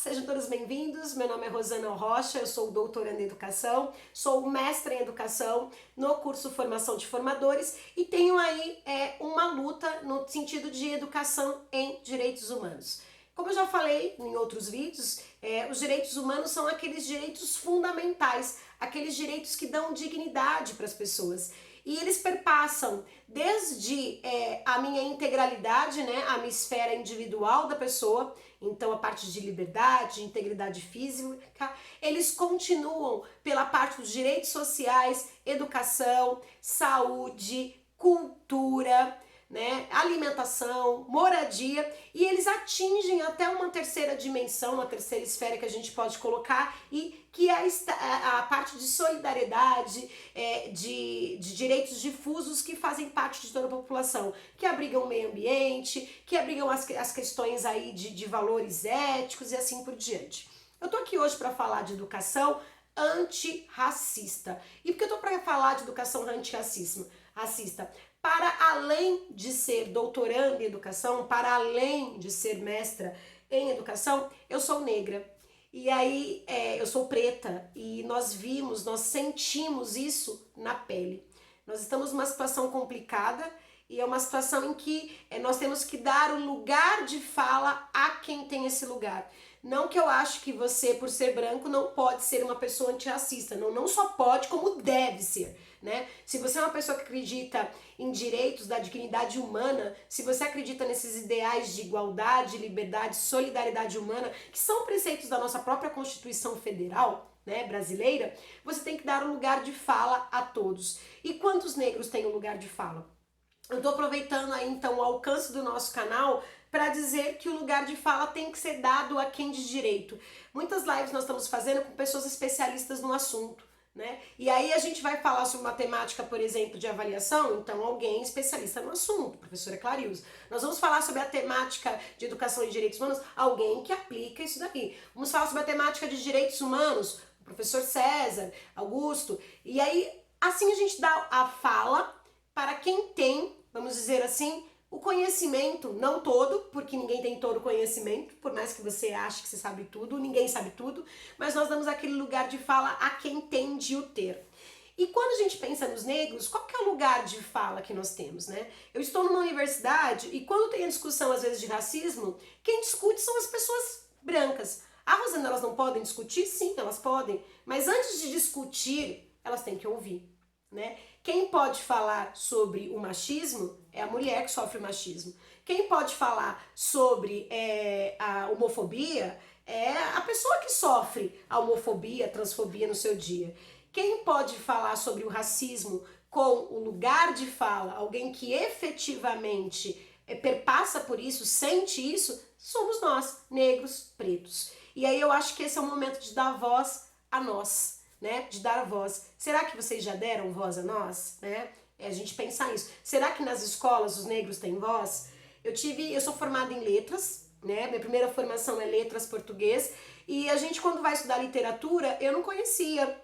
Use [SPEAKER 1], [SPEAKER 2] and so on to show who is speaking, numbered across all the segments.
[SPEAKER 1] sejam todos bem-vindos. Meu nome é Rosana Rocha, eu sou doutoranda em educação, sou mestra em educação no curso Formação de Formadores e tenho aí uma luta no sentido de educação em direitos humanos. Como eu já falei em outros vídeos, os direitos humanos são aqueles direitos fundamentais, aqueles direitos que dão dignidade para as pessoas. E eles perpassam desde a minha integralidade, né, a minha esfera individual da pessoa, então a parte de liberdade, integridade física, eles continuam pela parte dos direitos sociais, educação, saúde, cultura, né, alimentação, moradia, e eles atingem até uma terceira dimensão, uma terceira esfera que a gente pode colocar, e que é a parte de solidariedade, de direitos difusos que fazem parte de toda a população, que abrigam o meio ambiente, que abrigam as questões aí de valores éticos e assim por diante. Eu tô aqui hoje para falar de educação antirracista. E por que eu tô para falar de educação antirracista? Para além de ser doutoranda em educação, para além de ser mestra em educação, eu sou negra. E aí eu sou preta e nós sentimos isso na pele. Nós estamos numa situação complicada e é uma situação em que nós temos que dar o lugar de fala a quem tem esse lugar. Não que eu acho que você, por ser branco, não pode ser uma pessoa antirracista. Não só pode, como deve ser, né? Se você é uma pessoa que acredita em direitos da dignidade humana, se você acredita nesses ideais de igualdade, liberdade, solidariedade humana, que são preceitos da nossa própria Constituição Federal, né, brasileira, você tem que dar um lugar de fala a todos. E quantos negros têm um lugar de fala? Eu tô aproveitando aí então o alcance do nosso canal para dizer que o lugar de fala tem que ser dado a quem de direito. Muitas lives nós estamos fazendo com pessoas especialistas no assunto, né? E aí a gente vai falar sobre uma temática, por exemplo, de avaliação, então alguém especialista no assunto, professora Clarilza. Nós vamos falar sobre a temática de educação e direitos humanos, alguém que aplica isso daqui. Vamos falar sobre a temática de direitos humanos, o professor César, Augusto. E aí, assim a gente dá a fala para quem tem, vamos dizer assim, o conhecimento, não todo, porque ninguém tem todo o conhecimento, por mais que você ache que você sabe tudo, ninguém sabe tudo, mas nós damos aquele lugar de fala a quem tem de o ter. E quando a gente pensa nos negros, qual que é o lugar de fala que nós temos, né? Eu estou numa universidade e quando tem a discussão, às vezes, de racismo, quem discute são as pessoas brancas. Ah, Rosana, elas não podem discutir? Sim, elas podem, mas antes de discutir, elas têm que ouvir. Né? Quem pode falar sobre o machismo é a mulher que sofre o machismo. Quem pode falar sobre a homofobia é a pessoa que sofre a homofobia, a transfobia no seu dia. Quem pode falar sobre o racismo com o lugar de fala, alguém que efetivamente perpassa por isso, sente isso, somos nós, negros, pretos. E aí eu acho que esse é o momento de dar voz a nós. Né, de dar voz. Será que vocês já deram voz a nós? Né? A gente pensar isso. Será que nas escolas os negros têm voz? Eu sou formada em letras, né? Minha primeira formação é letras português, e a gente quando vai estudar literatura, eu não conhecia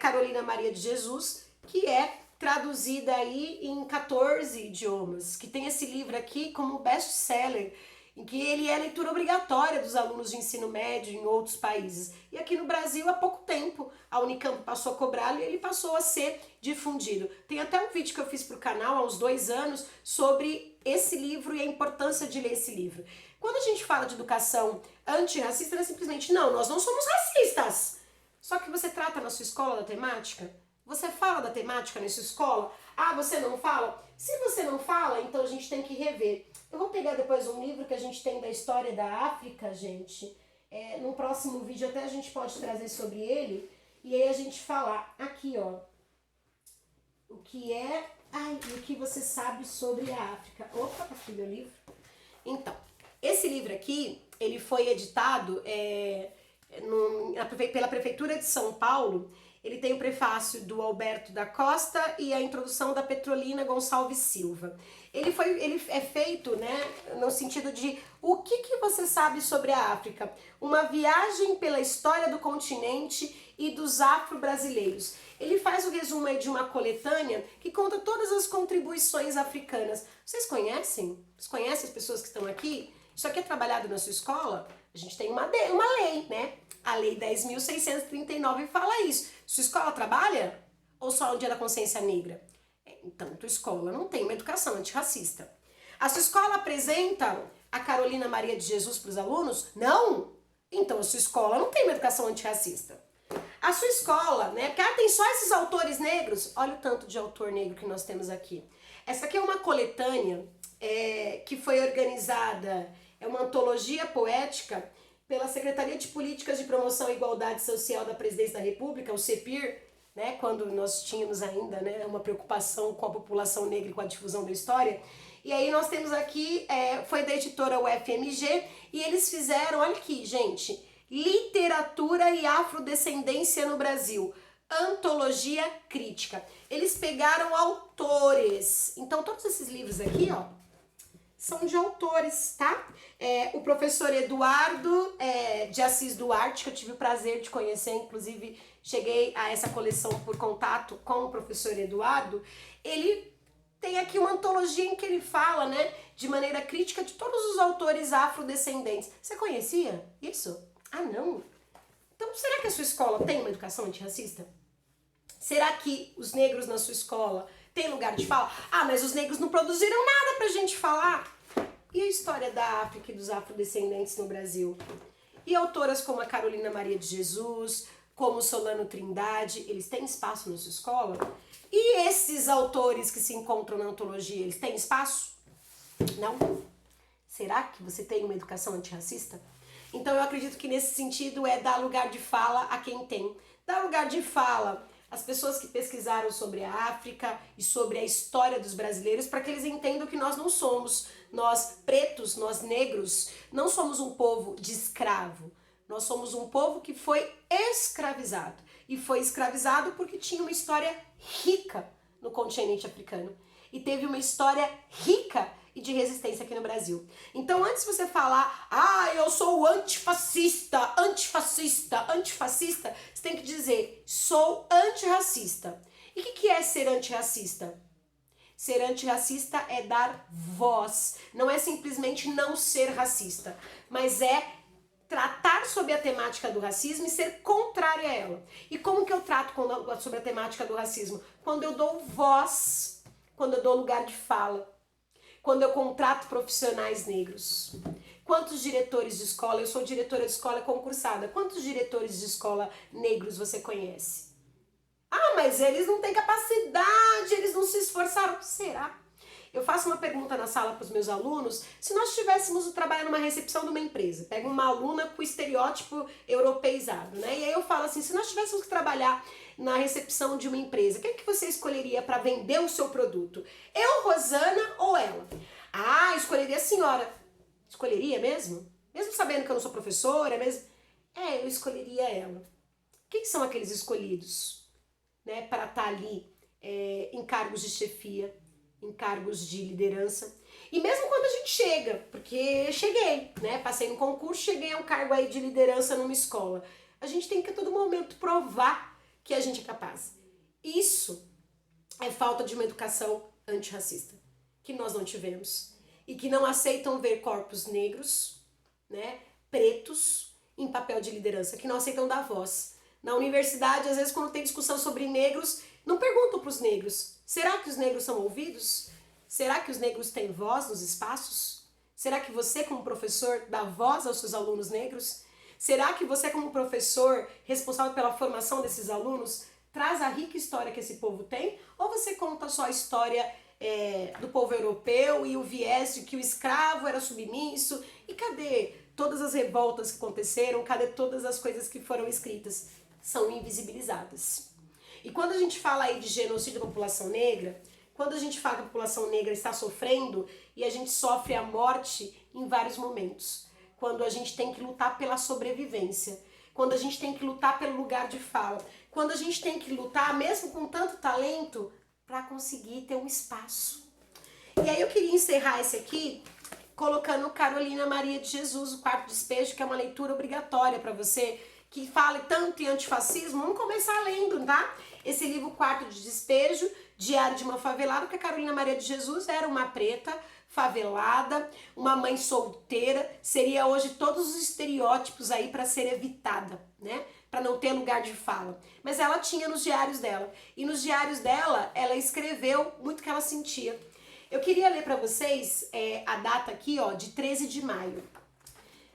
[SPEAKER 1] Carolina Maria de Jesus, que é traduzida aí em 14 idiomas, que tem esse livro aqui como best-seller, em que ele é leitura obrigatória dos alunos de ensino médio em outros países. E aqui no Brasil, há pouco tempo, a Unicamp passou a cobrá-lo e ele passou a ser difundido. Tem até um vídeo que eu fiz para o canal há uns 2 anos sobre esse livro e a importância de ler esse livro. Quando a gente fala de educação antirracista, é simplesmente, não, nós não somos racistas. Só que você trata na sua escola da temática? Você fala da temática na sua escola? Ah, você não fala? Se você não fala, então a gente tem que rever. Eu vou pegar depois um livro que a gente tem da história da África, gente. No próximo vídeo até a gente pode trazer sobre ele. E aí a gente falar aqui, ó. O que você sabe sobre a África. Opa, aqui meu livro. Então, esse livro aqui, ele foi editado pela Prefeitura de São Paulo. Ele tem o prefácio do Alberto da Costa e a introdução da Petrolina Gonçalves Silva. Ele é feito, né, no sentido de o que você sabe sobre a África? Uma viagem pela história do continente e dos afro-brasileiros. Ele faz o resumo aí de uma coletânea que conta todas as contribuições africanas. Vocês conhecem? Vocês conhecem as pessoas que estão aqui? Isso aqui é trabalhado na sua escola? A gente tem uma lei, né? A Lei 10.639 fala isso. Sua escola trabalha ou só no Dia da Consciência Negra? Então, tua escola não tem uma educação antirracista. A sua escola apresenta a Carolina Maria de Jesus para os alunos? Não! Então, a sua escola não tem uma educação antirracista. A sua escola, né? Porque tem só esses autores negros. Olha o tanto de autor negro que nós temos aqui. Essa aqui é uma coletânea que foi organizada, é uma antologia poética pela Secretaria de Políticas de Promoção e Igualdade Social da Presidência da República, o CEPIR, né? Quando nós tínhamos ainda, né, uma preocupação com a população negra e com a difusão da história. E aí nós temos aqui, foi da editora UFMG, e eles fizeram, olha aqui, gente, Literatura e Afrodescendência no Brasil, Antologia Crítica. Eles pegaram autores, então todos esses livros aqui, ó, são de autores, tá? O professor Eduardo de Assis Duarte, que eu tive o prazer de conhecer, inclusive cheguei a essa coleção por contato com o professor Eduardo, ele tem aqui uma antologia em que ele fala, né, de maneira crítica de todos os autores afrodescendentes. Você conhecia isso? Ah, não? Então, será que a sua escola tem uma educação antirracista? Será que os negros na sua escola têm lugar de fala? Ah, mas os negros não produziram nada pra gente falar. E a história da África e dos afrodescendentes no Brasil? E autoras como a Carolina Maria de Jesus, como Solano Trindade, eles têm espaço na sua escola? E esses autores que se encontram na antologia, eles têm espaço? Não? Será que você tem uma educação antirracista? Então eu acredito que nesse sentido é dar lugar de fala a quem tem. Dar lugar de fala às pessoas que pesquisaram sobre a África e sobre a história dos brasileiros, para que eles entendam que nós não somos, nós pretos, nós negros, não somos um povo de escravo. Nós somos um povo que foi escravizado. E foi escravizado porque tinha uma história rica no continente africano. E teve uma história rica e de resistência aqui no Brasil. Então, antes de você falar, eu sou antifascista, você tem que dizer, sou antirracista. E o que é ser antirracista? Ser antirracista é dar voz. Não é simplesmente não ser racista, mas é tratar sobre a temática do racismo e ser contrário a ela. E como que eu trato sobre a temática do racismo? Quando eu dou voz, quando eu dou lugar de fala, quando eu contrato profissionais negros. Quantos diretores de escola, eu sou diretora de escola concursada, quantos diretores de escola negros você conhece? Ah, mas eles não têm capacidade, eles não se esforçaram. Será? Eu faço uma pergunta na sala para os meus alunos, se nós tivéssemos o trabalho numa recepção de uma empresa, pego uma aluna com estereótipo europeizado, né? E aí eu falo assim, se nós tivéssemos que trabalhar na recepção de uma empresa, quem que você escolheria para vender o seu produto? Eu, Rosana ou ela? Ah, escolheria a senhora. Escolheria mesmo? Mesmo sabendo que eu não sou professora, mesmo? Eu escolheria ela. Quem são aqueles escolhidos, né, para estar ali em cargos de chefia, em cargos de liderança? E mesmo quando a gente chega, porque cheguei, né, passei no concurso, cheguei a um cargo aí de liderança numa escola, a gente tem que a todo momento provar que a gente é capaz. Isso é falta de uma educação antirracista, que nós não tivemos, e que não aceitam ver corpos negros, né, pretos, em papel de liderança, que não aceitam dar voz. Na universidade, às vezes, quando tem discussão sobre negros, não perguntam para os negros, será que os negros são ouvidos? Será que os negros têm voz nos espaços? Será que você, como professor, dá voz aos seus alunos negros? Será que você, como professor, responsável pela formação desses alunos, traz a rica história que esse povo tem? Ou você conta só a história do povo europeu e o viés de que o escravo era submisso? E cadê todas as revoltas que aconteceram? Cadê todas as coisas que foram escritas? São invisibilizadas. E quando a gente fala aí de genocídio da população negra, quando a gente fala que a população negra está sofrendo e a gente sofre a morte em vários momentos, quando a gente tem que lutar pela sobrevivência, quando a gente tem que lutar pelo lugar de fala, quando a gente tem que lutar, mesmo com tanto talento, para conseguir ter um espaço. E aí eu queria encerrar esse aqui colocando Carolina Maria de Jesus, O Quarto Despejo, que é uma leitura obrigatória para você que fale tanto em antifascismo, vamos começar lendo, tá? Esse livro Quarto de Despejo, Diário de uma Favelada, porque a Carolina Maria de Jesus era uma preta, favelada, uma mãe solteira, seria hoje todos os estereótipos aí para ser evitada, né? Para não ter lugar de fala. Mas ela tinha nos diários dela. E nos diários dela, ela escreveu muito o que ela sentia. Eu queria ler para vocês a data aqui, ó, de 13 de maio.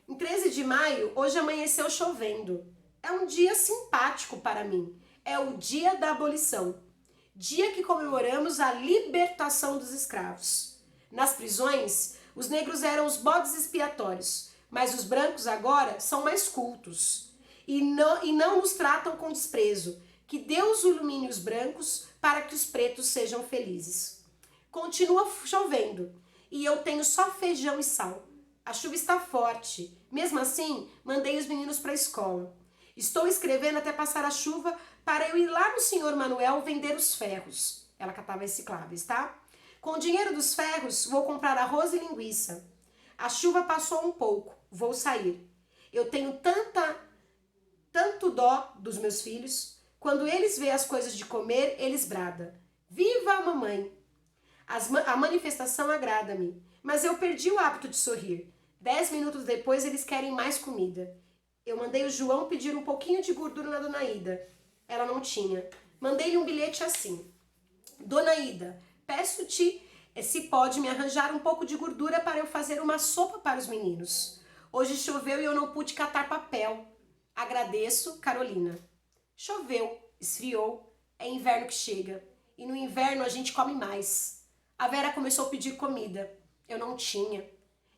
[SPEAKER 1] Em 13 de maio, hoje amanheceu chovendo. É um dia simpático para mim. É o dia da abolição. Dia que comemoramos a libertação dos escravos. Nas prisões, os negros eram os bodes expiatórios, mas os brancos agora são mais cultos e não nos tratam com desprezo. Que Deus ilumine os brancos para que os pretos sejam felizes. Continua chovendo e eu tenho só feijão e sal. A chuva está forte. Mesmo assim, mandei os meninos para a escola. Estou escrevendo até passar a chuva para eu ir lá no senhor Manuel vender os ferros. Ela catava recicláveis, tá? Com o dinheiro dos ferros, vou comprar arroz e linguiça. A chuva passou um pouco. Vou sair. Eu tenho tanto dó dos meus filhos. Quando eles veem as coisas de comer, eles bradam. Viva a mamãe! A manifestação agrada-me, mas eu perdi o hábito de sorrir. 10 minutos depois, eles querem mais comida. Eu mandei o João pedir um pouquinho de gordura na Dona Ida. Ela não tinha. Mandei-lhe um bilhete assim. Dona Ida, peço-te se pode me arranjar um pouco de gordura para eu fazer uma sopa para os meninos. Hoje choveu e eu não pude catar papel. Agradeço, Carolina. Choveu, esfriou, é inverno que chega. E no inverno a gente come mais. A Vera começou a pedir comida. Eu não tinha.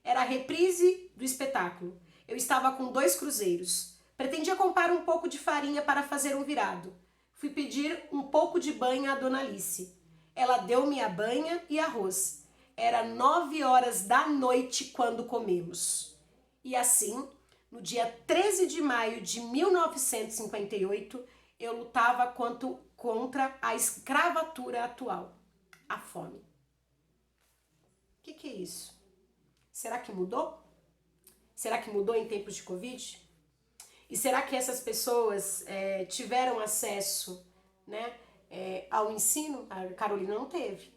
[SPEAKER 1] Era a reprise do espetáculo. Eu estava com 2 cruzeiros. Pretendia comprar um pouco de farinha para fazer um virado. Fui pedir um pouco de banha à Dona Alice. Ela deu-me a banha e arroz. Era 9 horas da noite quando comemos. E assim, no dia 13 de maio de 1958, eu lutava contra a escravatura atual, a fome. O que é isso? Será que mudou? Será que mudou em tempos de Covid? E será que essas pessoas tiveram acesso, né, ao ensino? A Carolina não teve.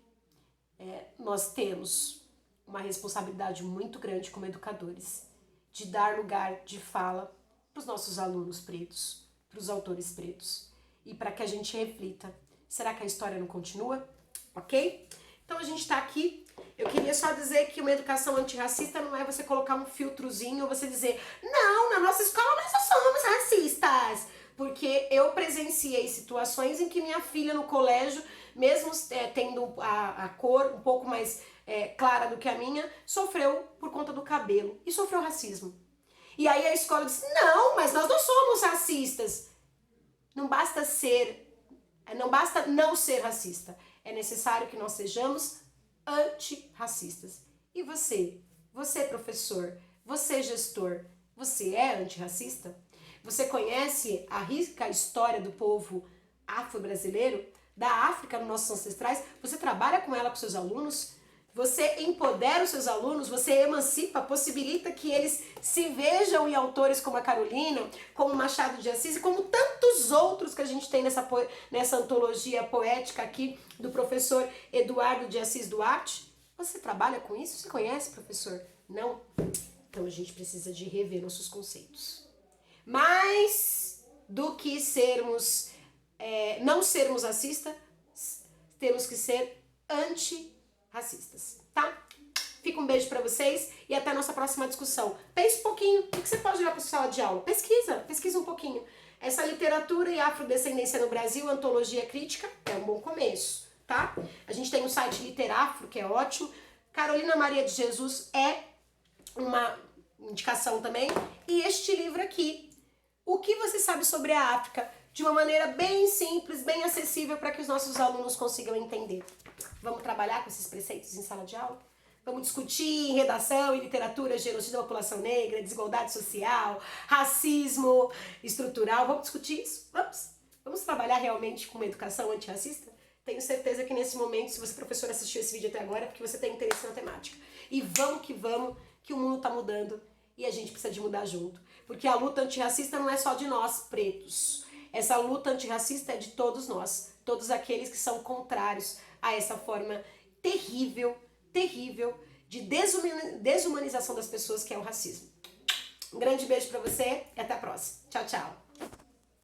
[SPEAKER 1] Nós temos uma responsabilidade muito grande como educadores de dar lugar de fala para os nossos alunos pretos, para os autores pretos e para que a gente reflita. Será que a história não continua? Ok? Então a gente está aqui. Eu queria só dizer que uma educação antirracista não é você colocar um filtrozinho ou você dizer não, na nossa escola nós não somos racistas. Porque eu presenciei situações em que minha filha no colégio, mesmo tendo a cor um pouco mais clara do que a minha, sofreu por conta do cabelo e sofreu racismo. E aí a escola disse, não, mas nós não somos racistas. Não basta não ser racista. É necessário que nós sejamos antirracistas. E você professor, você gestor, você é antirracista? Você conhece a rica história do povo afro-brasileiro, da África, nos nossos ancestrais? Você trabalha com ela com seus alunos? Você empodera os seus alunos, você emancipa, possibilita que eles se vejam em autores como a Carolina, como Machado de Assis e como tantos outros que a gente tem nessa antologia poética aqui do professor Eduardo de Assis Duarte. Você trabalha com isso? Você conhece, professor? Não? Então a gente precisa de rever nossos conceitos. Mais do que não sermos racistas, temos que ser antirracistas, tá? Fica um beijo pra vocês e até a nossa próxima discussão. Pense um pouquinho, o que você pode olhar para sua sala de aula? Pesquisa um pouquinho. Essa literatura e afrodescendência no Brasil, antologia crítica, é um bom começo, tá? A gente tem o site Literafro, que é ótimo. Carolina Maria de Jesus é uma indicação também. E este livro aqui, O que você sabe sobre a África? De uma maneira bem simples, bem acessível para que os nossos alunos consigam entender. Vamos trabalhar com esses preceitos em sala de aula? Vamos discutir em redação e literatura genocídio da população negra, desigualdade social, racismo estrutural. Vamos discutir isso? Vamos trabalhar realmente com uma educação antirracista? Tenho certeza que nesse momento, se você, professor, assistiu esse vídeo até agora, é porque você tem interesse na temática. E vamos, que o mundo está mudando e a gente precisa de mudar junto. porque a luta antirracista não é só de nós, pretos. Essa luta antirracista é de todos nós, todos aqueles que são contrários a essa forma terrível, terrível de desumanização das pessoas que é o racismo. Um grande beijo pra você e até a próxima.